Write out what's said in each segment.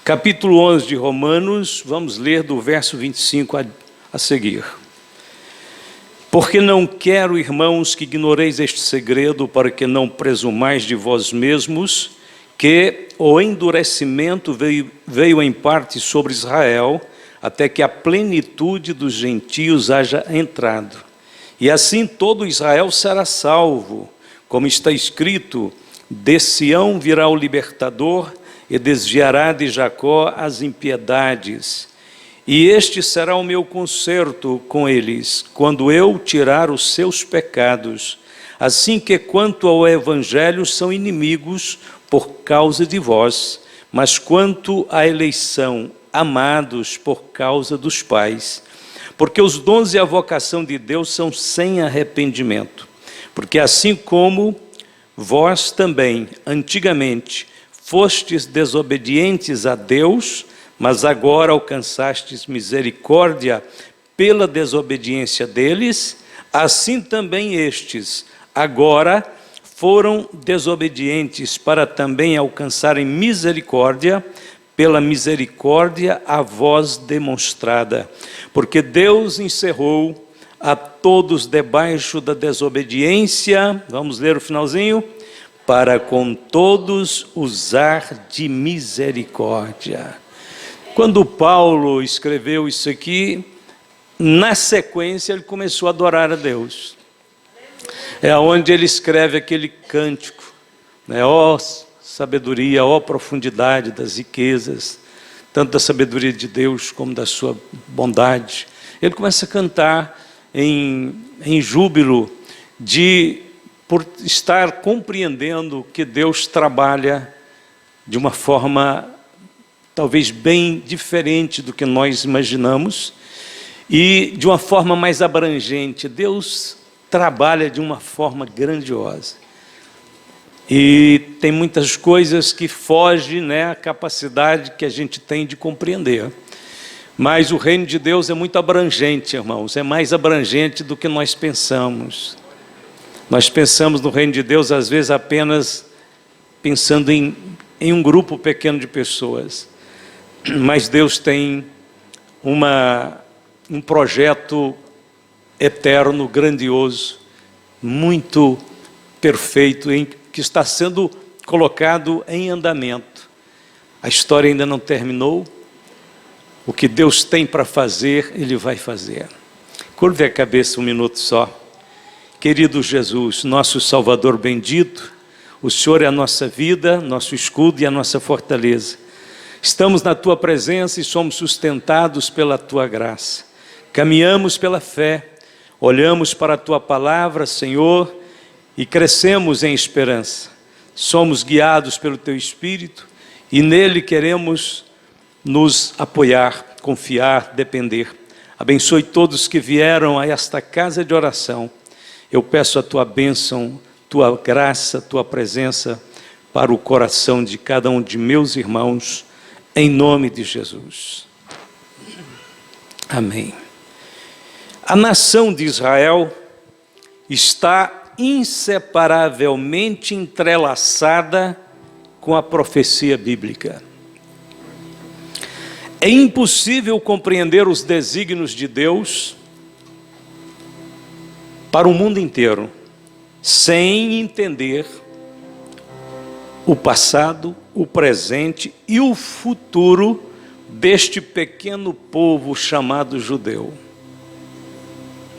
Capítulo 11 de Romanos, vamos ler do verso 25 a seguir. Porque não quero, irmãos, que ignoreis este segredo, para que não presumais de vós mesmos, que o endurecimento veio em parte sobre Israel, até que a plenitude dos gentios haja entrado. E assim todo Israel será salvo, como está escrito: de Sião virá o libertador, e desviará de Jacó as impiedades. E este será o meu concerto com eles, quando eu tirar os seus pecados. Assim que quanto ao evangelho são inimigos por causa de vós, mas quanto à eleição, amados por causa dos pais. Porque os dons e a vocação de Deus são sem arrependimento. Porque assim como vós também, antigamente, fostes desobedientes a Deus, mas agora alcançastes misericórdia pela desobediência deles, assim também estes agora foram desobedientes para também alcançarem misericórdia pela misericórdia a vós demonstrada. Porque Deus encerrou a todos debaixo da desobediência, vamos ler o finalzinho, para com todos usar de misericórdia. Quando Paulo escreveu isso aqui, na sequência ele começou a adorar a Deus. É onde ele escreve aquele cântico, né? Ó sabedoria, ó profundidade das riquezas, tanto da sabedoria de Deus como da sua bondade. Ele começa a cantar em júbilo por estar compreendendo que Deus trabalha de uma forma talvez bem diferente do que nós imaginamos e de uma forma mais abrangente. Deus trabalha de uma forma grandiosa. E tem muitas coisas que fogem, né, à capacidade que a gente tem de compreender. Mas o reino de Deus é muito abrangente, irmãos, é mais abrangente do que nós pensamos. Nós pensamos no reino de Deus, às vezes, apenas pensando em um grupo pequeno de pessoas. Mas Deus tem um projeto eterno, grandioso, muito perfeito, que está sendo colocado em andamento. A história ainda não terminou. O que Deus tem para fazer, Ele vai fazer. Curve a cabeça um minuto só. Querido Jesus, nosso Salvador bendito, o Senhor é a nossa vida, nosso escudo e a nossa fortaleza. Estamos na Tua presença e somos sustentados pela Tua graça. Caminhamos pela fé, olhamos para a Tua palavra, Senhor, e crescemos em esperança. Somos guiados pelo Teu Espírito e nele queremos nos apoiar, confiar, depender. Abençoe todos que vieram a esta casa de oração. Eu peço a Tua bênção, Tua graça, Tua presença para o coração de cada um de meus irmãos, em nome de Jesus. Amém. A nação de Israel está inseparavelmente entrelaçada com a profecia bíblica. É impossível compreender os desígnios de Deus para o mundo inteiro, sem entender o passado, o presente e o futuro deste pequeno povo chamado judeu.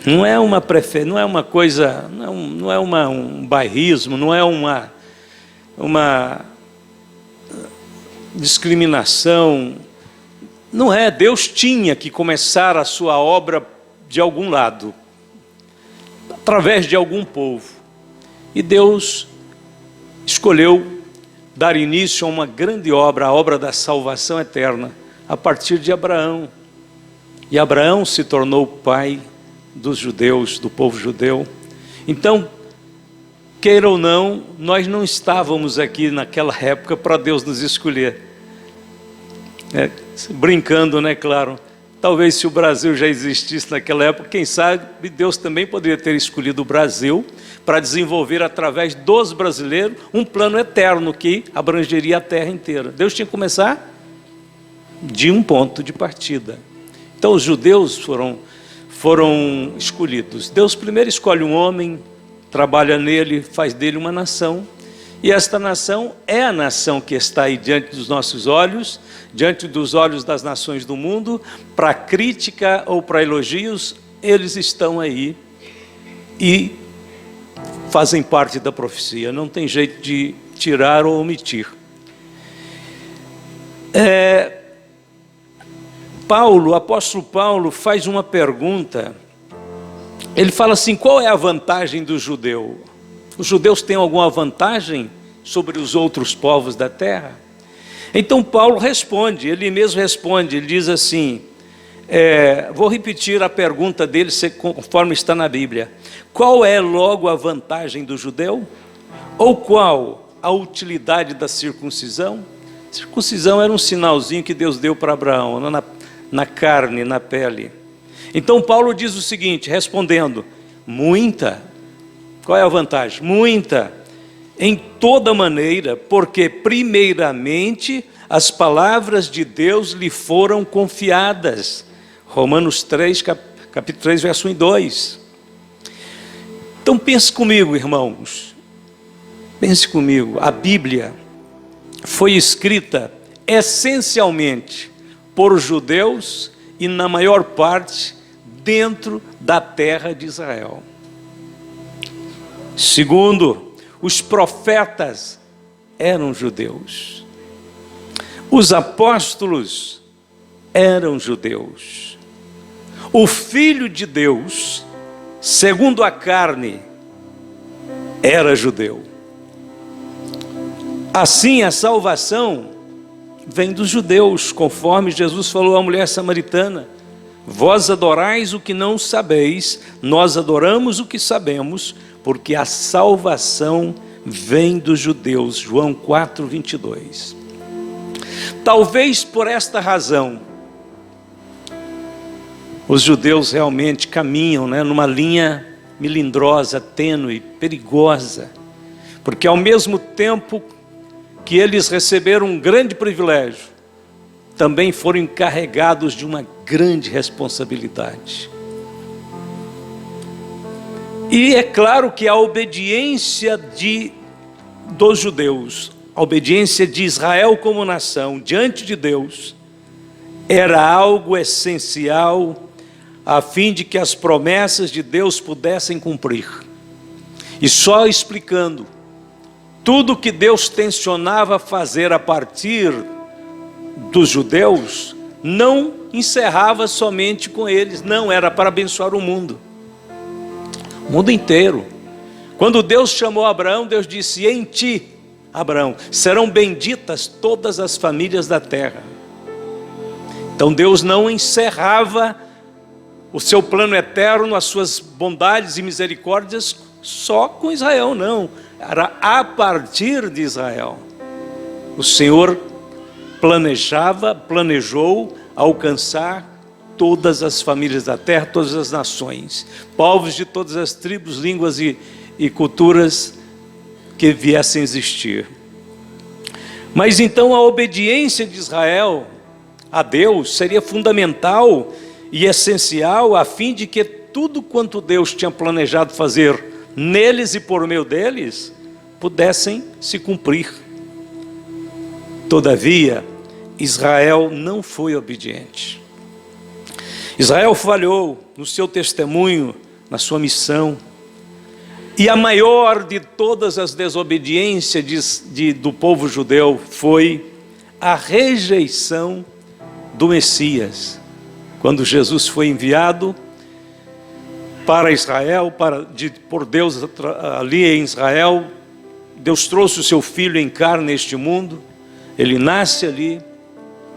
Não é uma não é uma coisa, não é um bairrismo, não é uma discriminação. Não é, Deus tinha que começar a sua obra de algum lado, através de algum povo. E Deus escolheu dar início a uma grande obra, a obra da salvação eterna, a partir de Abraão. E Abraão se tornou pai dos judeus, do povo judeu. Então, queira ou não, nós não estávamos aqui naquela época para Deus nos escolher. Brincando, né, claro. Talvez se o Brasil já existisse naquela época, quem sabe Deus também poderia ter escolhido o Brasil para desenvolver através dos brasileiros um plano eterno que abrangeria a terra inteira. Deus tinha que começar de um ponto de partida. Então os judeus foram escolhidos. Deus primeiro escolhe um homem, trabalha nele, faz dele uma nação, e esta nação é a nação que está aí diante dos nossos olhos, diante dos olhos das nações do mundo. Para crítica ou para elogios, eles estão aí e fazem parte da profecia, não tem jeito de tirar ou omitir. O apóstolo Paulo faz uma pergunta. Ele fala assim: qual é a vantagem do judeu? Os judeus têm alguma vantagem sobre os outros povos da terra? Então Paulo responde, ele mesmo responde, ele diz assim, vou repetir a pergunta dele conforme está na Bíblia. Qual é logo a vantagem do judeu? Ou qual a utilidade da circuncisão? Circuncisão era um sinalzinho que Deus deu para Abraão, na carne, na pele. Então Paulo diz o seguinte, respondendo: muita. Qual é a vantagem? Muita, em toda maneira, porque primeiramente as palavras de Deus lhe foram confiadas. Romanos 3, capítulo 3, verso 1 e 2. Então pense comigo, irmãos, pense comigo, a Bíblia foi escrita essencialmente por judeus e na maior parte dentro da terra de Israel. Segundo, os profetas eram judeus. Os apóstolos eram judeus. O Filho de Deus, segundo a carne, era judeu. Assim, a salvação vem dos judeus, conforme Jesus falou à mulher samaritana: vós adorais o que não sabeis, nós adoramos o que sabemos, porque a salvação vem dos judeus. João 4, 22. Talvez por esta razão, os judeus realmente caminham, numa linha melindrosa, tênue, perigosa, porque ao mesmo tempo que eles receberam um grande privilégio, também foram encarregados de uma grande responsabilidade. E é claro que a obediência dos judeus, a obediência de Israel como nação diante de Deus, era algo essencial a fim de que as promessas de Deus pudessem cumprir. E só explicando, tudo que Deus tensionava fazer a partir dos judeus, não encerrava somente com eles, não, era para abençoar o mundo inteiro. Quando Deus chamou Abraão, Deus disse: em ti, Abraão, serão benditas todas as famílias da terra. Então Deus não encerrava o seu plano eterno, as suas bondades e misericórdias só com Israel, não. Era a partir de Israel. O Senhor planejou alcançar todas as famílias da terra, todas as nações, povos de todas as tribos, línguas e culturas que viessem a existir. Mas então a obediência de Israel a Deus seria fundamental e essencial a fim de que tudo quanto Deus tinha planejado fazer neles e por meio deles pudessem se cumprir. Todavia, Israel não foi obediente. Israel falhou no seu testemunho, na sua missão. E a maior de todas as desobediências do povo judeu foi a rejeição do Messias. Quando Jesus foi enviado para Israel, por Deus ali em Israel, Deus trouxe o seu Filho em carne neste mundo, ele nasce ali,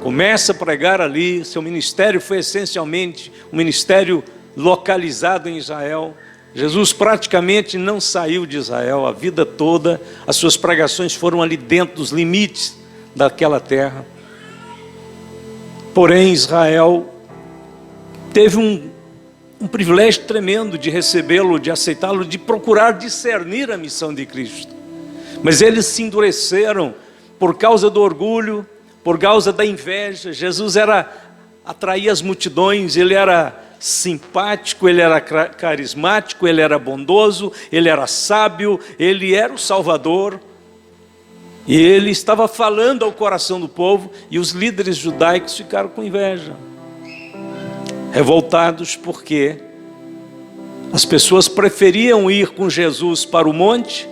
começa a pregar ali, seu ministério foi essencialmente um ministério localizado em Israel. Jesus praticamente não saiu de Israel a vida toda, as suas pregações foram ali dentro dos limites daquela terra. Porém, Israel teve um privilégio tremendo de recebê-lo, de aceitá-lo, de procurar discernir a missão de Cristo. Mas eles se endureceram por causa do orgulho, por causa da inveja. Jesus atraía as multidões, ele era simpático, ele era carismático, ele era bondoso, ele era sábio, ele era o Salvador. E ele estava falando ao coração do povo, e os líderes judaicos ficaram com inveja, revoltados, porque as pessoas preferiam ir com Jesus para o monte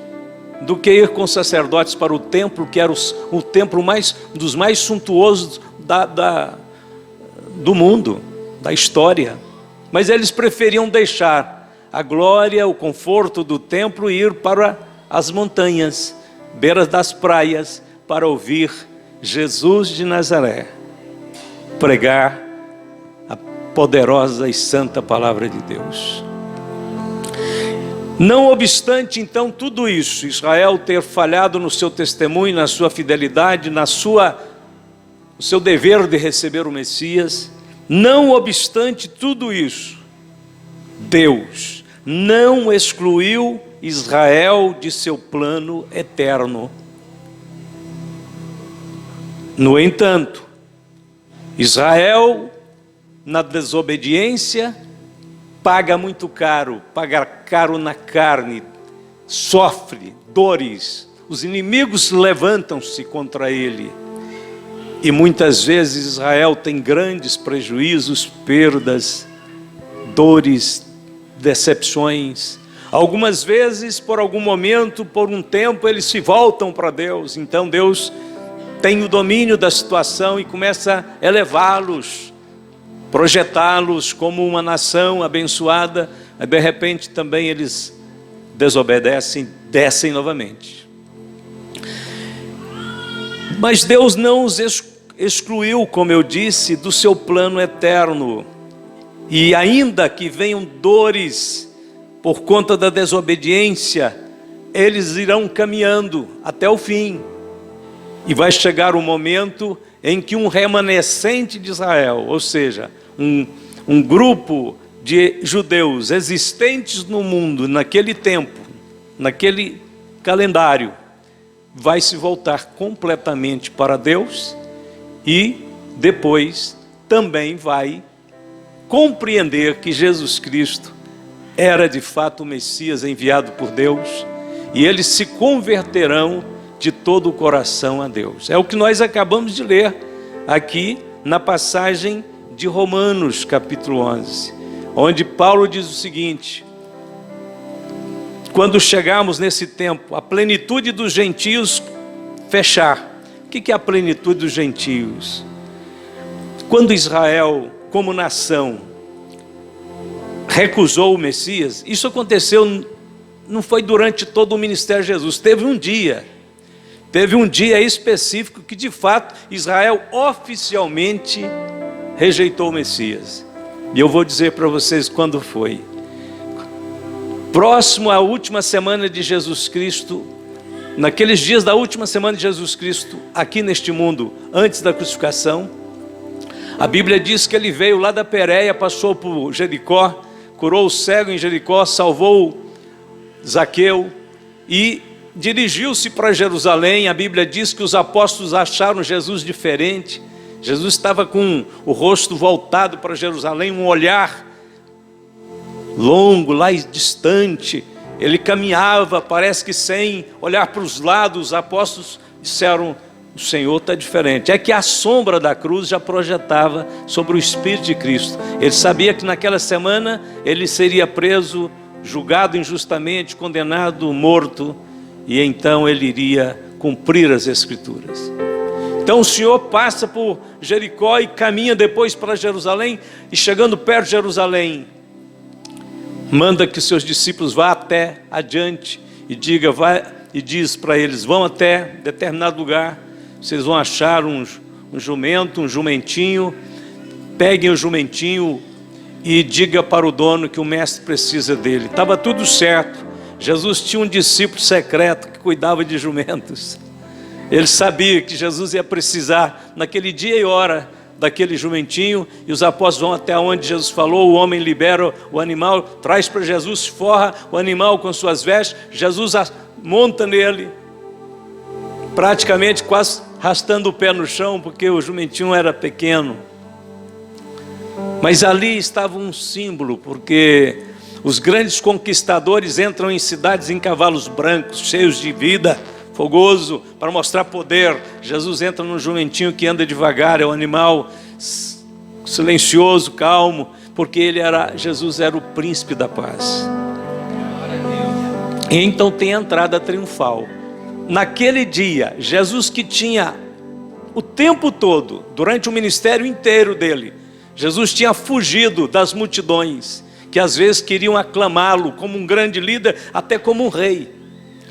do que ir com os sacerdotes para o templo, que era o templo dos mais suntuosos do mundo, da história. Mas eles preferiam deixar a glória, o conforto do templo e ir para as montanhas, beiras das praias, para ouvir Jesus de Nazaré pregar a poderosa e santa palavra de Deus. Não obstante, então, tudo isso, Israel ter falhado no seu testemunho, na sua fidelidade, no seu dever de receber o Messias, não obstante tudo isso, Deus não excluiu Israel de seu plano eterno. No entanto, Israel, na desobediência, paga muito caro, paga caro na carne, sofre dores, os inimigos levantam-se contra ele, e muitas vezes Israel tem grandes prejuízos, perdas, dores, decepções. Algumas vezes, por algum momento, por um tempo, eles se voltam para Deus. Então Deus tem o domínio da situação e começa a elevá-los, projetá-los como uma nação abençoada. De repente também eles desobedecem, descem novamente. Mas Deus não os excluiu, como eu disse, do seu plano eterno. E ainda que venham dores por conta da desobediência, eles irão caminhando até o fim. E vai chegar o momento em que um remanescente de Israel, ou seja, um grupo de judeus existentes no mundo naquele tempo, naquele calendário, vai se voltar completamente para Deus e depois também vai compreender que Jesus Cristo era de fato o Messias enviado por Deus, e eles se converterão de todo o coração a Deus. É o que nós acabamos de ler aqui na passagem de Romanos capítulo 11, onde Paulo diz o seguinte: quando chegarmos nesse tempo, a plenitude dos gentios fechar. O que é a plenitude dos gentios? Quando Israel, como nação, recusou o Messias, isso aconteceu, não foi durante todo o ministério de Jesus, teve um dia específico que de fato Israel oficialmente rejeitou o Messias. E eu vou dizer para vocês quando foi. Próximo à última semana de Jesus Cristo, naqueles dias da última semana de Jesus Cristo, aqui neste mundo, antes da crucificação, a Bíblia diz que ele veio lá da Pérea, passou por Jericó, curou o cego em Jericó, salvou Zaqueu e dirigiu-se para Jerusalém. A Bíblia diz que os apóstolos acharam Jesus diferente. Jesus estava com o rosto voltado para Jerusalém, um olhar longo, lá distante. Ele caminhava, parece que sem olhar para os lados. Os apóstolos disseram: o Senhor está diferente. É que a sombra da cruz já projetava sobre o Espírito de Cristo. Ele sabia que naquela semana ele seria preso, julgado injustamente, condenado, morto, e então ele iria cumprir as Escrituras. Então o Senhor passa por Jericó e caminha depois para Jerusalém, e chegando perto de Jerusalém, manda que seus discípulos vá até adiante e diz para eles: vão até determinado lugar, vocês vão achar um jumento, um jumentinho, peguem o jumentinho e diga para o dono que o mestre precisa dele. Estava tudo certo. Jesus tinha um discípulo secreto que cuidava de jumentos. Ele sabia que Jesus ia precisar naquele dia e hora daquele jumentinho, e os apóstolos vão até onde Jesus falou. O homem libera o animal, traz para Jesus, forra o animal com suas vestes, Jesus monta nele, praticamente quase arrastando o pé no chão, porque o jumentinho era pequeno. Mas ali estava um símbolo, porque os grandes conquistadores entram em cidades em cavalos brancos, cheios de vida, fogoso, para mostrar poder. Jesus entra num jumentinho que anda devagar, é um animal silencioso, calmo, porque Jesus era o príncipe da paz. E então tem a entrada triunfal. Naquele dia, Jesus, que tinha o tempo todo, durante o ministério inteiro dele, Jesus tinha fugido das multidões, que às vezes queriam aclamá-lo como um grande líder, até como um rei.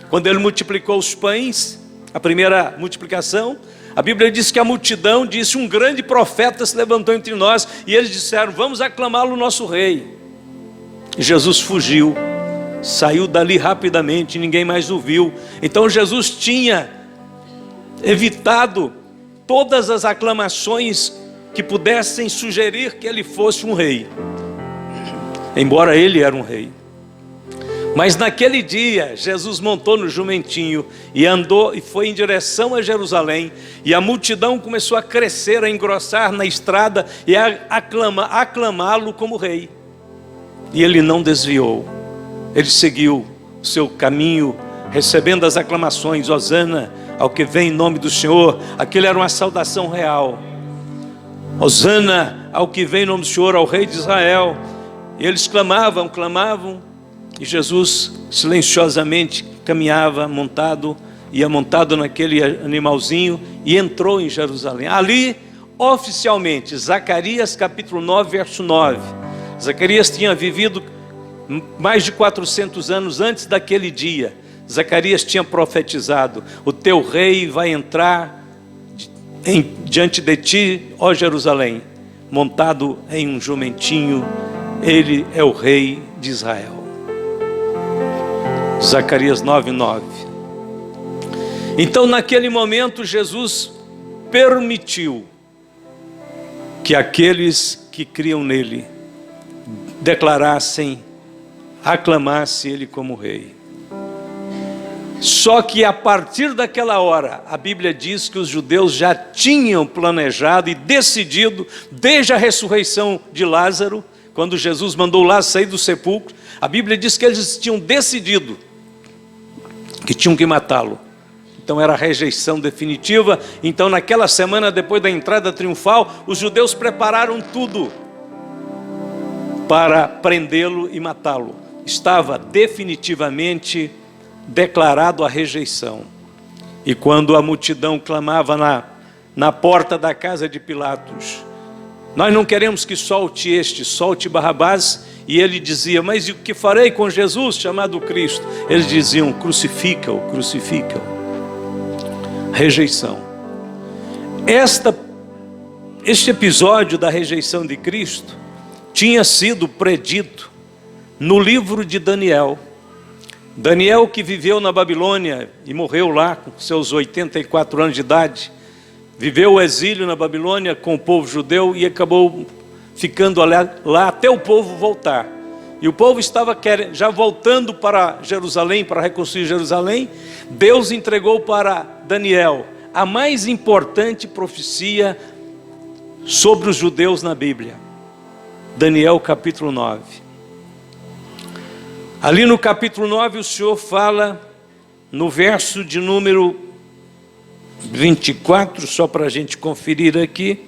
Quando ele multiplicou os pães, a primeira multiplicação, a Bíblia diz que a multidão disse: um grande profeta se levantou entre nós, e eles disseram: vamos aclamá-lo nosso rei. E Jesus fugiu, saiu dali rapidamente, ninguém mais o viu. Então Jesus tinha evitado todas as aclamações que pudessem sugerir que ele fosse um rei, embora ele era um rei. Mas naquele dia, Jesus montou no jumentinho e andou e foi em direção a Jerusalém, e a multidão começou a crescer, a engrossar na estrada e a aclamá-lo como rei. E ele não desviou, ele seguiu o seu caminho, recebendo as aclamações: Hosana ao que vem em nome do Senhor. Aquilo era uma saudação real. Hosana ao que vem em nome do Senhor, ao rei de Israel. E eles clamavam, e Jesus silenciosamente caminhava ia montado naquele animalzinho e entrou em Jerusalém. Ali, oficialmente, Zacarias capítulo 9, verso 9. Zacarias tinha vivido mais de 400 anos antes daquele dia. Zacarias tinha profetizado: o teu rei vai entrar diante de ti, ó Jerusalém, montado em um jumentinho, ele é o rei de Israel. Zacarias 9:9. Então naquele momento Jesus permitiu que aqueles que criam nele declarassem, aclamassem ele como rei. Só que a partir daquela hora, a Bíblia diz que os judeus já tinham planejado e decidido, desde a ressurreição de Lázaro, quando Jesus mandou Lázaro sair do sepulcro, a Bíblia diz que eles tinham decidido que tinham que matá-lo. Então era a rejeição definitiva. Então naquela semana, depois da entrada triunfal, os judeus prepararam tudo para prendê-lo e matá-lo. Estava definitivamente declarado a rejeição. E quando a multidão clamava na porta da casa de Pilatos: nós não queremos que solte Barrabás. E ele dizia: mas o que farei com Jesus chamado Cristo? Eles diziam: crucifica-o, crucifica-o. Rejeição. Este episódio da rejeição de Cristo tinha sido predito no livro de Daniel. Daniel, que viveu na Babilônia e morreu lá com seus 84 anos de idade, viveu o exílio na Babilônia com o povo judeu e acabou ficando lá até o povo voltar. E o povo estava já voltando para Jerusalém, para reconstruir Jerusalém. Deus entregou para Daniel a mais importante profecia sobre os judeus na Bíblia. Daniel capítulo 9. Ali no capítulo 9 o Senhor fala no verso de número 24, só para a gente conferir aqui.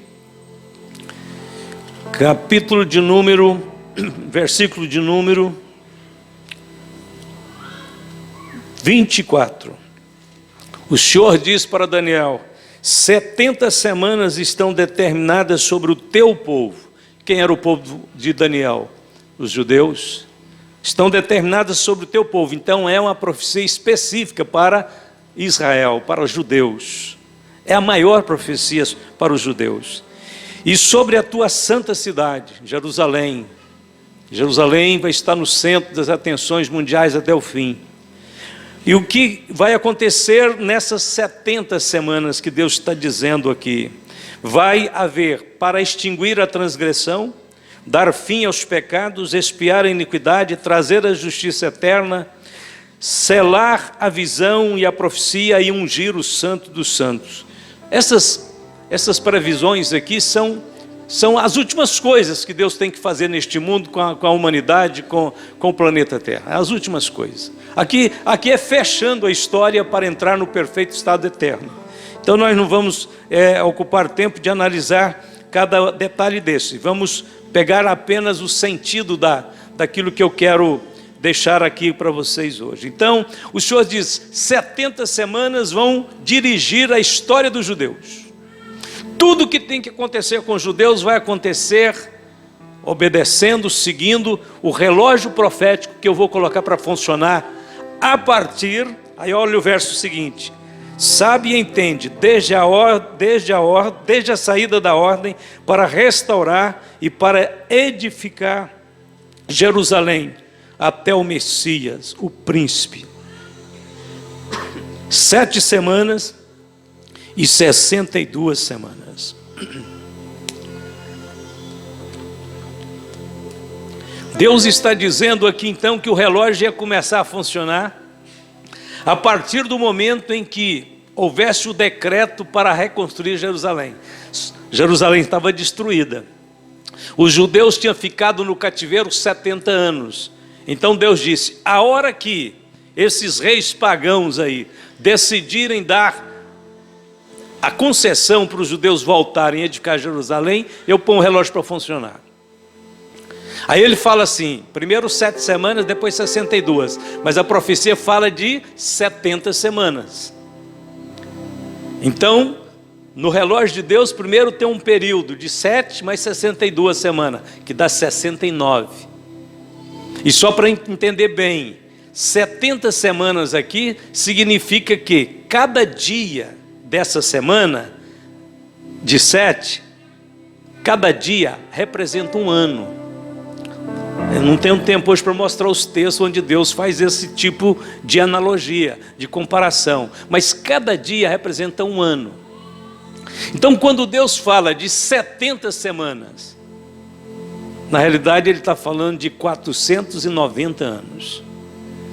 Versículo de número 24. O Senhor diz para Daniel: 70 semanas estão determinadas sobre o teu povo. Quem era o povo de Daniel? Os judeus. Estão determinadas sobre o teu povo. Então é uma profecia específica para Israel, para os judeus. É a maior profecia para os judeus. E sobre a tua santa cidade, Jerusalém. Jerusalém vai estar no centro das atenções mundiais até o fim. E o que vai acontecer nessas 70 semanas que Deus está dizendo aqui? Vai haver para extinguir a transgressão, dar fim aos pecados, expiar a iniquidade, trazer a justiça eterna, selar a visão e a profecia e ungir o santo dos santos. Essas previsões aqui são as últimas coisas que Deus tem que fazer neste mundo com a humanidade, com o planeta Terra. As últimas coisas. Aqui é fechando a história para entrar no perfeito estado eterno. Então nós não vamos ocupar tempo de analisar cada detalhe desse. Vamos pegar apenas o sentido daquilo que eu quero deixar aqui para vocês hoje. Então, o Senhor diz, 70 semanas vão dirigir a história dos judeus. Tudo que tem que acontecer com os judeus vai acontecer obedecendo, seguindo o relógio profético que eu vou colocar para funcionar a partir, aí olha o verso seguinte, sabe e entende, desde a saída da ordem, para restaurar e para edificar Jerusalém, até o Messias, o príncipe. 7 semanas e 62 semanas. Deus está dizendo aqui então que o relógio ia começar a funcionar a partir do momento em que houvesse o decreto para reconstruir Jerusalém. Jerusalém estava destruída. Os judeus tinham ficado no cativeiro 70 anos. Então Deus disse, a hora que esses reis pagãos aí decidirem dar a concessão para os judeus voltarem a edificar Jerusalém, eu ponho o relógio para funcionar. Aí ele fala assim, primeiro 7 semanas, depois 62, mas a profecia fala de 70 semanas. Então, no relógio de Deus, primeiro tem um período de 7 mais 62 semanas, que dá 69. E só para entender bem, 70 semanas aqui significa que cada dia dessa semana, de 7, cada dia representa um ano. Eu não tenho tempo hoje para mostrar os textos onde Deus faz esse tipo de analogia, de comparação. Mas cada dia representa um ano. Então quando Deus fala de 70 semanas, na realidade ele está falando de 490 anos.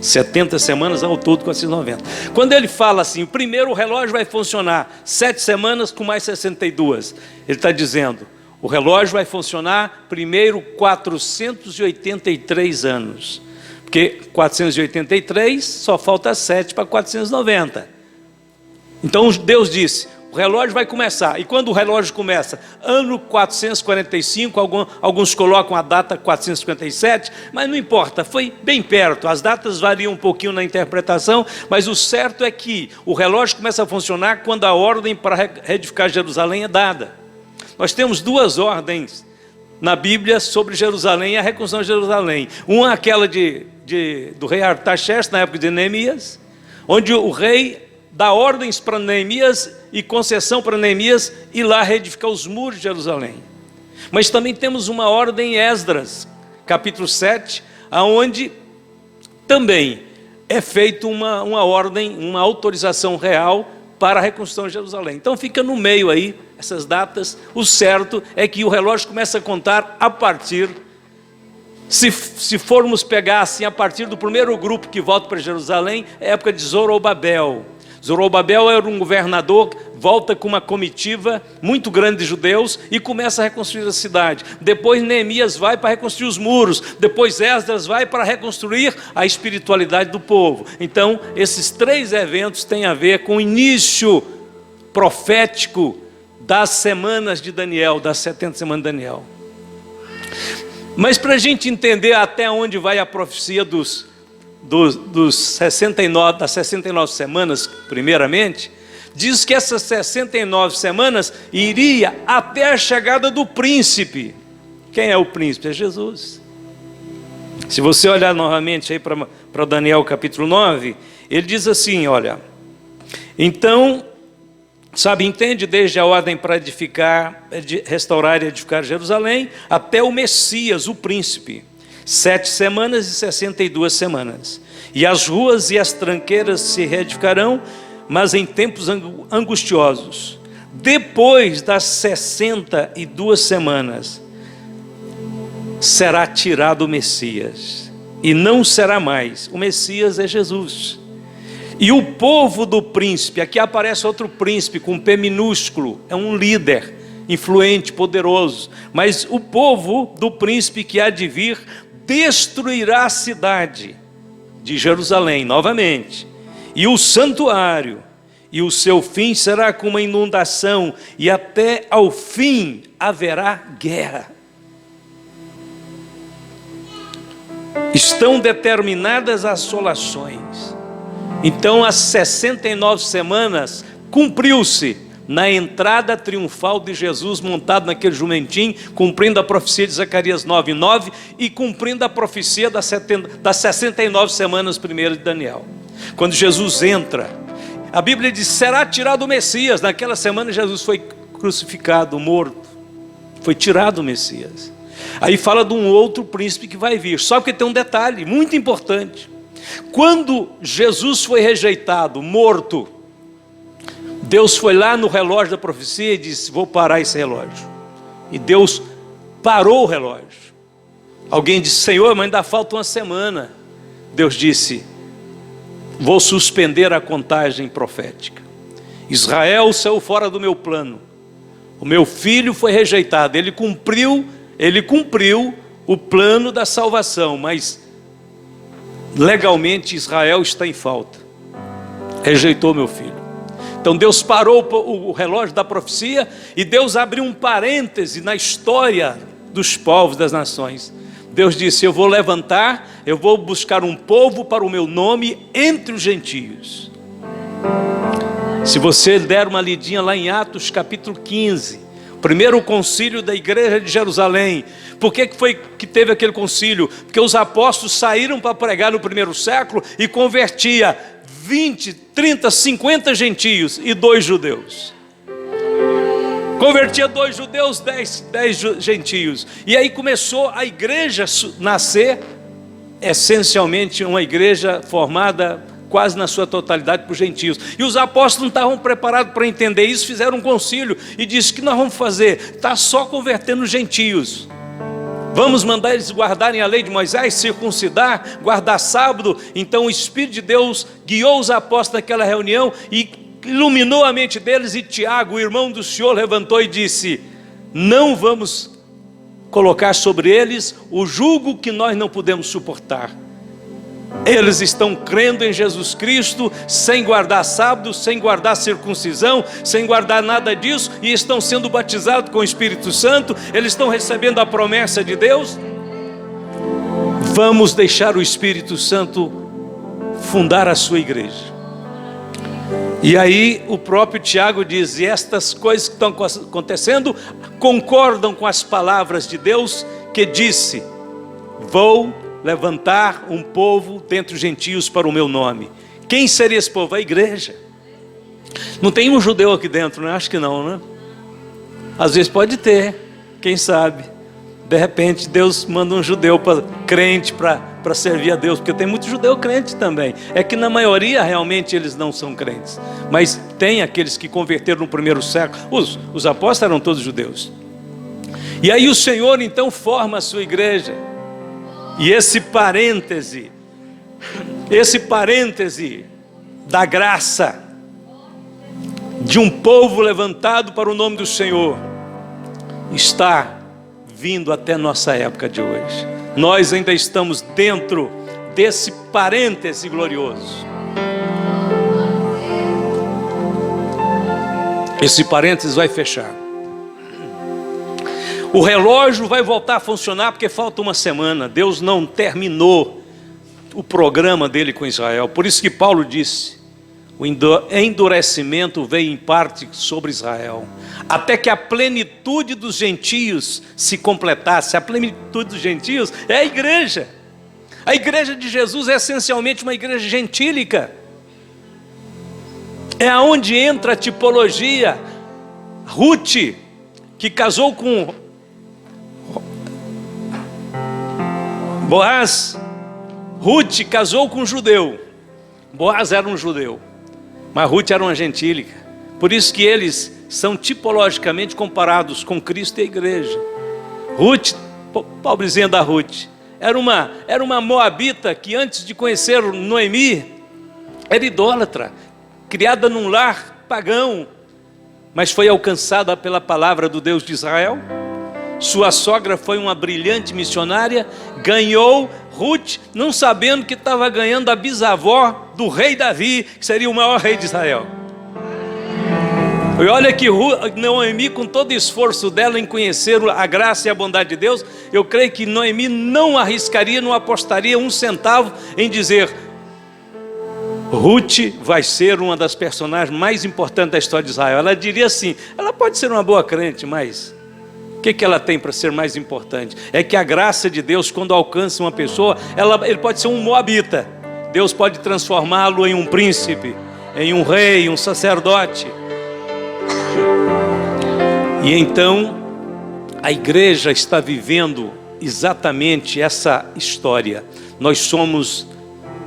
70 semanas ao todo, 490. Quando ele fala assim, primeiro o relógio vai funcionar 7 semanas com mais 62. Ele está dizendo, o relógio vai funcionar primeiro 483 anos. Porque 483 só falta 7 para 490. Então Deus disse, o relógio vai começar. E quando o relógio começa? Ano 445, alguns colocam a data 457, mas não importa, foi bem perto. As datas variam um pouquinho na interpretação, mas o certo é que o relógio começa a funcionar quando a ordem para reedificar Jerusalém é dada. Nós temos 2 ordens na Bíblia sobre Jerusalém e a reconstrução de Jerusalém. Uma é aquela do rei Artaxerxes, na época de Neemias, onde o rei dá ordens para Neemias e concessão para Neemias ir lá reedificar os muros de Jerusalém. Mas também temos uma ordem em Esdras, capítulo 7, onde também é feita uma ordem, uma autorização real para a reconstrução de Jerusalém. Então fica no meio aí, essas datas. O certo é que o relógio começa a contar a partir, se formos pegar assim, a partir do primeiro grupo que volta para Jerusalém, é a época de Zorobabel. Zorobabel era um governador, volta com uma comitiva muito grande de judeus e começa a reconstruir a cidade. Depois Neemias vai para reconstruir os muros. Depois Esdras vai para reconstruir a espiritualidade do povo. Então, esses 3 eventos têm a ver com o início profético das semanas de Daniel, das 70 semanas de Daniel. Mas para a gente entender até onde vai a profecia das 69 semanas, primeiramente, diz que essas 69 semanas iria até a chegada do príncipe. Quem é o príncipe? É Jesus. Se você olhar novamente aí para Daniel capítulo 9, ele diz assim, olha, então, entende desde a ordem para restaurar e edificar Jerusalém, até o Messias, o príncipe. 7 semanas e 62 semanas. E as ruas e as tranqueiras se reedificarão, mas em tempos angustiosos. Depois das 62 semanas, será tirado o Messias. E não será mais. O Messias é Jesus. E o povo do príncipe, aqui aparece outro príncipe com P minúsculo, é um líder influente, poderoso. Mas o povo do príncipe que há de vir destruirá a cidade de Jerusalém novamente, e o santuário, e o seu fim será como uma inundação, e até ao fim haverá guerra. Estão determinadas as assolações. Então as 69 semanas cumpriu-se na entrada triunfal de Jesus montado naquele jumentinho, cumprindo a profecia de Zacarias 9:9 e cumprindo a profecia das 69 semanas primeiras de Daniel. Quando Jesus entra, a Bíblia diz: será tirado o Messias. Naquela semana Jesus foi crucificado, morto, foi tirado o Messias. Aí fala de um outro príncipe que vai vir, só que tem um detalhe muito importante. Quando Jesus foi rejeitado, morto, Deus foi lá no relógio da profecia e disse: vou parar esse relógio. E Deus parou o relógio. Alguém disse: Senhor, mas ainda falta uma semana. Deus disse: vou suspender a contagem profética. Israel saiu fora do meu plano. O meu filho foi rejeitado. Ele cumpriu o plano da salvação, mas legalmente Israel está em falta. Rejeitou meu filho. Então Deus parou o relógio da profecia e Deus abriu um parêntese na história dos povos, das nações. Deus disse: eu vou levantar, eu vou buscar um povo para o meu nome entre os gentios. Se você der uma lidinha lá em Atos capítulo 15, o primeiro concílio da igreja de Jerusalém. Por que foi que teve aquele concílio? Porque os apóstolos saíram para pregar no primeiro século e convertia 20, 30, 50 gentios e 2 judeus. Convertia 2 judeus, 10 gentios. E aí começou a igreja nascer, essencialmente uma igreja formada quase na sua totalidade por gentios. E os apóstolos não estavam preparados para entender isso, fizeram um concílio e disse: o que nós vamos fazer? Está só convertendo gentios. Vamos mandar eles guardarem a lei de Moisés, circuncidar, guardar sábado. Então o Espírito de Deus guiou os apóstolos naquela reunião e iluminou a mente deles. E Tiago, o irmão do Senhor, levantou e disse: não vamos colocar sobre eles o jugo que nós não podemos suportar. Eles estão crendo em Jesus Cristo, sem guardar sábado, sem guardar circuncisão, sem guardar nada disso, e estão sendo batizados com o Espírito Santo, eles estão recebendo a promessa de Deus. Vamos deixar o Espírito Santo fundar a sua igreja. E aí o próprio Tiago diz: e estas coisas que estão acontecendo concordam com as palavras de Deus, que disse: vou levantar um povo dentre os gentios para o meu nome. Quem seria esse povo? A igreja. Não tem um judeu aqui dentro, né? Acho que não, né? Às vezes pode ter, quem sabe. De repente Deus manda um judeu crente para servir a Deus, porque tem muito judeu crente também. É que na maioria realmente eles não são crentes, mas tem aqueles que converteram no primeiro século. Os apóstolos eram todos judeus. E aí o Senhor então forma a sua igreja. E esse parêntese da graça de um povo levantado para o nome do Senhor está vindo até nossa época de hoje. Nós ainda estamos dentro desse parêntese glorioso. Esse parêntese vai fechar. O relógio vai voltar a funcionar porque falta uma semana. Deus não terminou o programa dele com Israel. Por isso que Paulo disse: o endurecimento veio em parte sobre Israel, até que a plenitude dos gentios se completasse. A plenitude dos gentios é a igreja. A igreja de Jesus é essencialmente uma igreja gentílica. É aonde entra a tipologia. Ruth, que casou com Boaz. Ruth casou com um judeu. Boaz era um judeu, mas Ruth era uma gentílica. Por isso que eles são tipologicamente comparados com Cristo e a igreja. Ruth, pobrezinha da Ruth, era uma moabita que antes de conhecer Noemi, era idólatra, criada num lar pagão, mas foi alcançada pela palavra do Deus de Israel. Sua sogra foi uma brilhante missionária, ganhou Ruth, não sabendo que estava ganhando a bisavó do rei Davi, que seria o maior rei de Israel. E olha que Noemi, com todo o esforço dela em conhecer a graça e a bondade de Deus, eu creio que Noemi não arriscaria, não apostaria um centavo em dizer: Ruth vai ser uma das personagens mais importantes da história de Israel. Ela diria assim: ela pode ser uma boa crente, mas o que ela tem para ser mais importante? É que a graça de Deus, quando alcança uma pessoa, ele pode ser um moabita, Deus pode transformá-lo em um príncipe, em um rei, um sacerdote. E então a igreja está vivendo exatamente essa história. Nós somos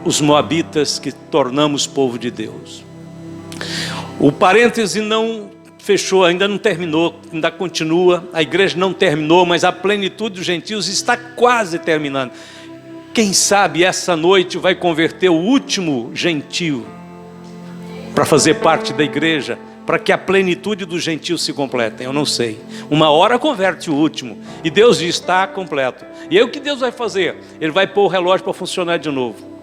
os moabitas que tornamos povo de Deus. O parêntese não fechou, ainda não terminou, ainda continua. A igreja não terminou, mas a plenitude dos gentios está quase terminando. Quem sabe essa noite vai converter o último gentio para fazer parte da igreja, para que a plenitude dos gentios se completem. Eu não sei. Uma hora converte o último, e Deus diz: está completo. E aí o que Deus vai fazer? Ele vai pôr o relógio para funcionar de novo.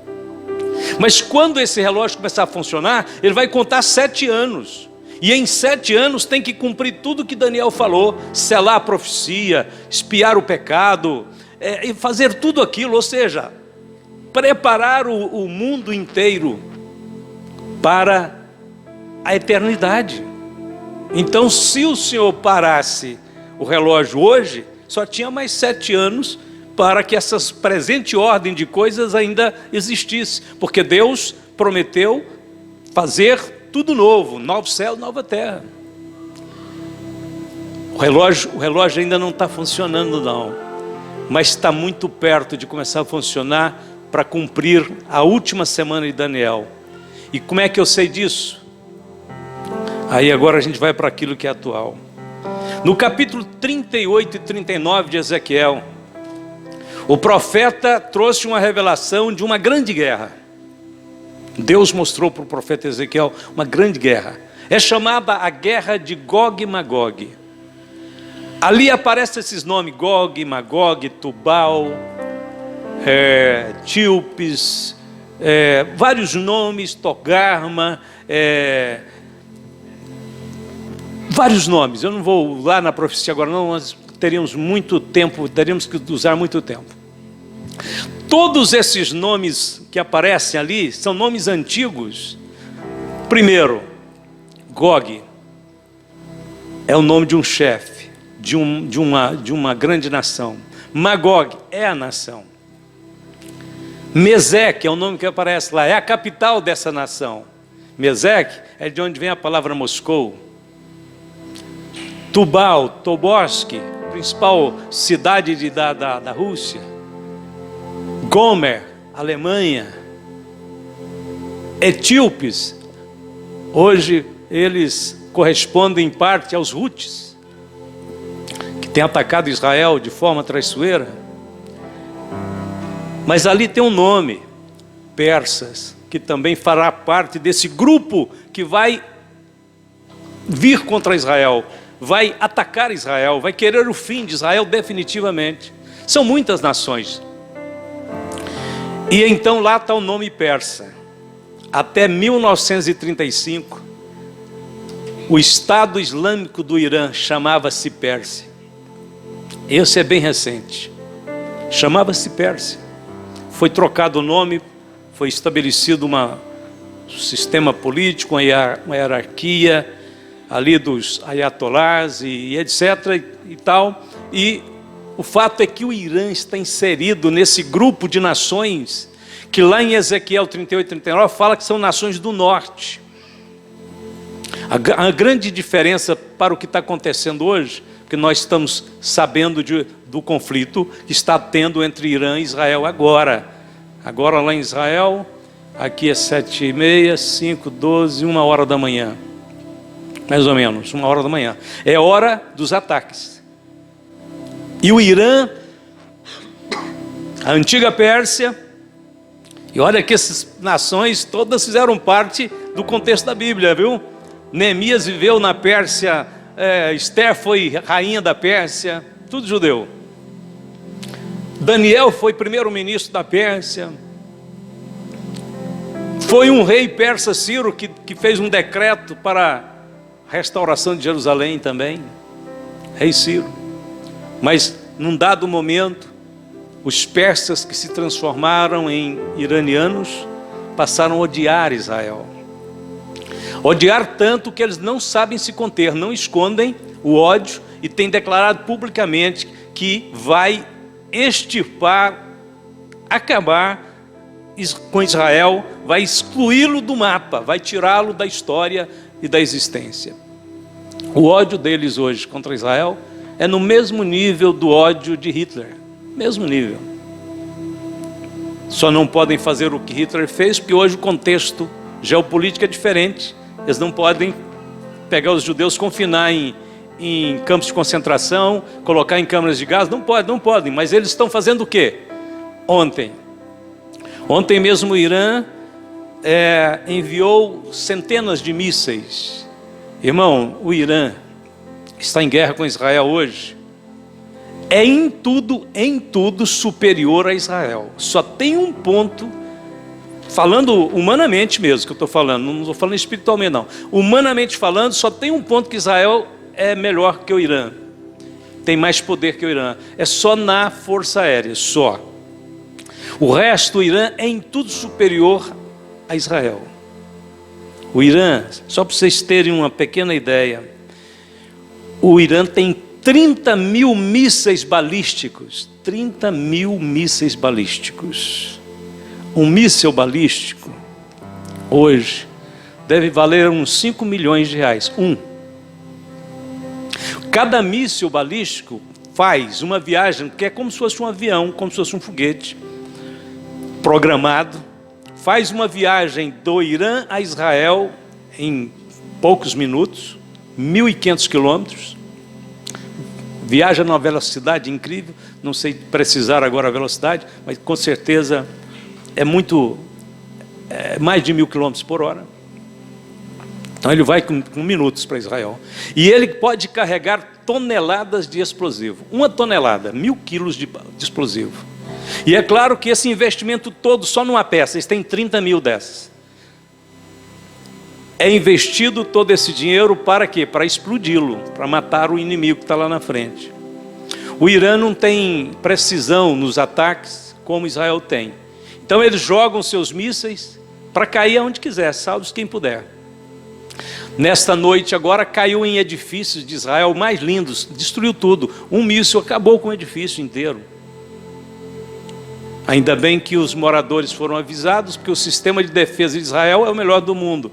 Mas quando esse relógio começar a funcionar, ele vai contar 7 anos. E em 7 anos tem que cumprir tudo que Daniel falou: selar a profecia, espiar o pecado, e fazer tudo aquilo, ou seja, preparar o mundo inteiro para a eternidade. Então, se o Senhor parasse o relógio hoje, só tinha mais 7 anos para que essa presente ordem de coisas ainda existisse, porque Deus prometeu fazer tudo novo, novo céu, nova terra. O relógio ainda não está funcionando não, mas está muito perto de começar a funcionar para cumprir a última semana de Daniel. E como é que eu sei disso? Aí agora a gente vai para aquilo que é atual. No capítulo 38 e 39 de Ezequiel, o profeta trouxe uma revelação de uma grande guerra. Deus mostrou para o profeta Ezequiel uma grande guerra. É chamada a guerra de Gog e Magog. Ali aparecem esses nomes: Gog, Magog, Tubal, Tílpis, vários nomes, Togarma, vários nomes. Eu não vou lá na profecia agora não, nós teríamos muito tempo, teríamos que usar muito tempo. Todos esses nomes que aparecem ali são nomes antigos. Primeiro, Gog é o nome de um chefe, de uma grande nação. Magog é a nação. Meseque é o nome que aparece lá, é a capital dessa nação. Meseque é de onde vem a palavra Moscou. Tubal, Tobolsk, principal cidade da Rússia. Gomer, Alemanha. Etíopes, hoje eles correspondem em parte aos Hútis, que têm atacado Israel de forma traiçoeira. Mas ali tem um nome: persas, que também fará parte desse grupo que vai vir contra Israel, vai atacar Israel, vai querer o fim de Israel definitivamente. São muitas nações. E então lá está o nome persa. Até 1935, o Estado Islâmico do Irã chamava-se Pérsia. Esse é bem recente. Chamava-se Pérsia. Foi trocado o nome, foi estabelecido um sistema político, uma hierarquia ali dos ayatolás e etc. e tal. E o fato é que o Irã está inserido nesse grupo de nações que lá em Ezequiel 38 e 39 fala que são nações do norte. A grande diferença para o que está acontecendo hoje, porque nós estamos sabendo do conflito que está tendo entre Irã e Israel agora. Agora lá em Israel, aqui é 7h30, 5, 12, 1 hora da manhã. Mais ou menos, 1 hora da manhã. É hora dos ataques. E o Irã, a antiga Pérsia, E olha que essas nações todas fizeram parte do contexto da Bíblia, viu? Neemias viveu na Pérsia, Esther foi rainha da Pérsia, tudo judeu. Daniel foi primeiro-ministro da Pérsia. Foi um rei persa, Ciro, que fez um decreto para a restauração de Jerusalém também. Rei Ciro. Mas num dado momento, os persas que se transformaram em iranianos passaram a odiar Israel. Odiar tanto que eles não sabem se conter, não escondem o ódio e têm declarado publicamente que vai extirpar, acabar com Israel, vai excluí-lo do mapa, vai tirá-lo da história e da existência. O ódio deles hoje contra Israel é no mesmo nível do ódio de Hitler, mesmo nível. Só não podem fazer o que Hitler fez, porque hoje o contexto geopolítico é diferente. Eles não podem pegar os judeus, confinar em campos de concentração, colocar em câmaras de gás, não podem, mas eles estão fazendo o quê? Ontem mesmo o Irã enviou centenas de mísseis. Irmão, o Irã está em guerra com Israel hoje, é em tudo superior a Israel. Só tem um ponto, falando humanamente mesmo que eu estou falando, não estou falando espiritualmente não. Humanamente falando, só tem um ponto que Israel é melhor que o Irã. Tem mais poder que o Irã. É só na força aérea, só. O resto, o Irã é em tudo superior a Israel. O Irã, só para vocês terem uma pequena ideia, o Irã tem 30 mil mísseis balísticos. 30 mil mísseis balísticos. Um míssil balístico, hoje, deve valer uns 5 milhões de reais. Cada míssil balístico faz uma viagem que é como se fosse um avião, como se fosse um foguete programado. Faz uma viagem do Irã a Israel em poucos minutos, 1.500 quilômetros. Viaja numa velocidade incrível, não sei precisar agora a velocidade, mas com certeza é mais de 1.000 quilômetros por hora. Então ele vai com minutos para Israel. E ele pode carregar toneladas de explosivo. 1 tonelada, 1.000 quilos de explosivo. E é claro que esse investimento todo só numa peça, eles têm 30 mil dessas. É investido todo esse dinheiro para quê? Para explodi-lo, para matar o inimigo que está lá na frente. O Irã não tem precisão nos ataques como Israel tem. Então eles jogam seus mísseis para cair aonde quiser, salve quem puder. Nesta noite agora caiu em edifícios de Israel mais lindos, destruiu tudo. Um míssil acabou com o edifício inteiro. Ainda bem que os moradores foram avisados, porque o sistema de defesa de Israel é o melhor do mundo.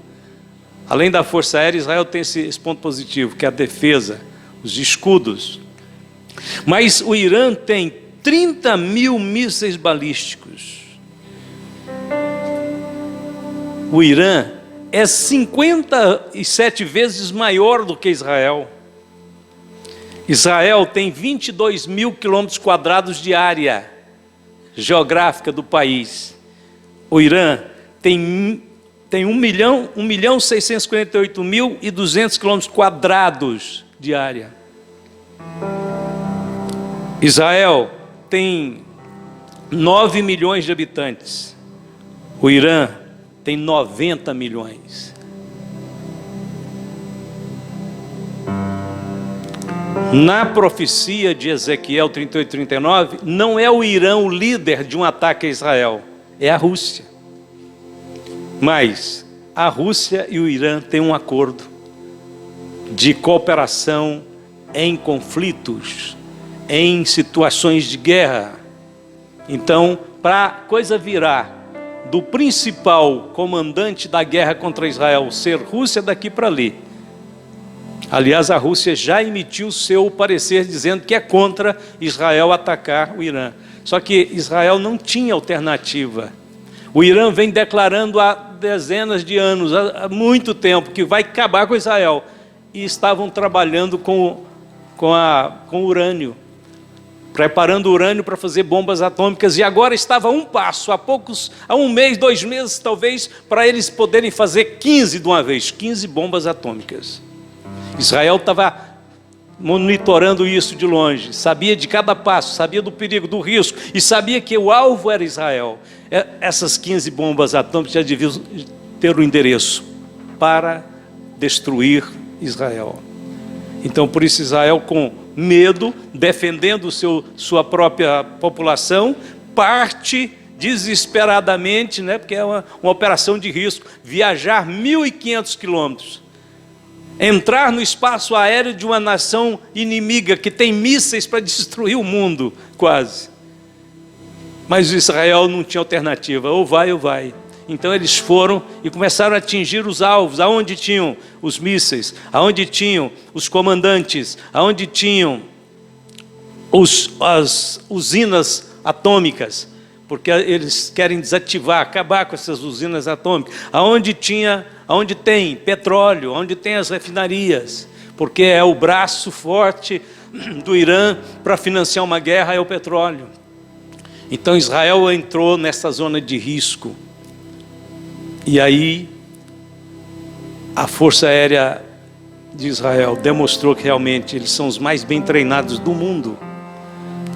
Além da força aérea, Israel tem esse ponto positivo, que é a defesa, os escudos. Mas o Irã tem 30 mil mísseis balísticos. O Irã é 57 vezes maior do que Israel. Israel tem 22 mil quilômetros quadrados de área geográfica do país. O Irã tem 1.648.200 quilômetros quadrados de área. Israel tem 9 milhões de habitantes. O Irã tem 90 milhões. Na profecia de Ezequiel 38:39, não é o Irã o líder de um ataque a Israel, é a Rússia. Mas a Rússia e o Irã têm um acordo de cooperação em conflitos, em situações de guerra. Então, para a coisa virar do principal comandante da guerra contra Israel ser Rússia daqui para ali. Aliás, a Rússia já emitiu seu parecer dizendo que é contra Israel atacar o Irã. Só que Israel não tinha alternativa. O Irã vem declarando há dezenas de anos, há muito tempo, que vai acabar com Israel. E estavam trabalhando com urânio. preparando urânio para fazer bombas atômicas, e agora estava a um passo, há um mês, 2 meses talvez, para eles poderem fazer 15 de uma vez, 15 bombas atômicas. Israel estava monitorando isso de longe, sabia de cada passo, sabia do perigo, do risco, e sabia que o alvo era Israel. Essas 15 bombas atômicas já deviam ter o endereço para destruir Israel. Então, por isso, Israel, com medo, defendendo sua própria população, parte desesperadamente, né, porque é uma operação de risco, viajar 1.500 quilômetros, entrar no espaço aéreo de uma nação inimiga que tem mísseis para destruir o mundo, quase. Mas Israel não tinha alternativa, ou vai ou vai. Então eles foram e começaram a atingir os alvos, aonde tinham os mísseis, aonde tinham os comandantes, aonde tinham as usinas atômicas, porque eles querem desativar, acabar com essas usinas atômicas, aonde tem petróleo, onde tem as refinarias, porque é o braço forte do Irã para financiar uma guerra, é o petróleo. Então Israel entrou nessa zona de risco. E aí, a Força Aérea de Israel demonstrou que realmente eles são os mais bem treinados do mundo.